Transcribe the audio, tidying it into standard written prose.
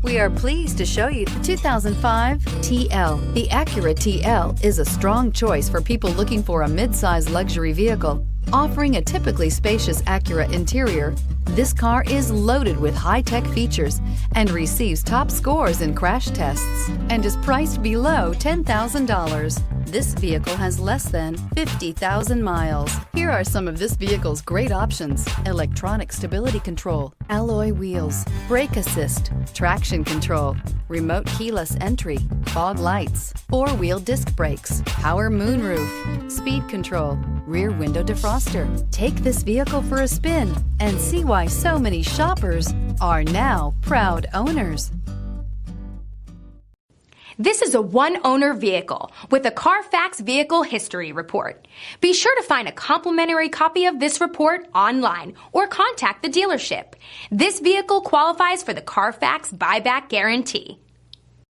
We are pleased to show you the 2005 TL. The Acura TL is a strong choice for people looking for a mid-size luxury vehicle. Offering a typically spacious Acura interior, this car is loaded with high-tech features and receives top scores in crash tests and is priced below $10,000. This vehicle has less than 50,000 miles. Here are some of this vehicle's great options: electronic stability control, alloy wheels, brake assist, traction control, remote keyless entry, fog lights, four-wheel disc brakes, power moonroof, speed control, rear window defroster. Take this vehicle for a spin and see why so many shoppers are now proud owners. This is a one-owner vehicle with a Carfax Vehicle History Report. Be sure to find a complimentary copy of this report online or contact the dealership. This vehicle qualifies for the Carfax Buyback Guarantee.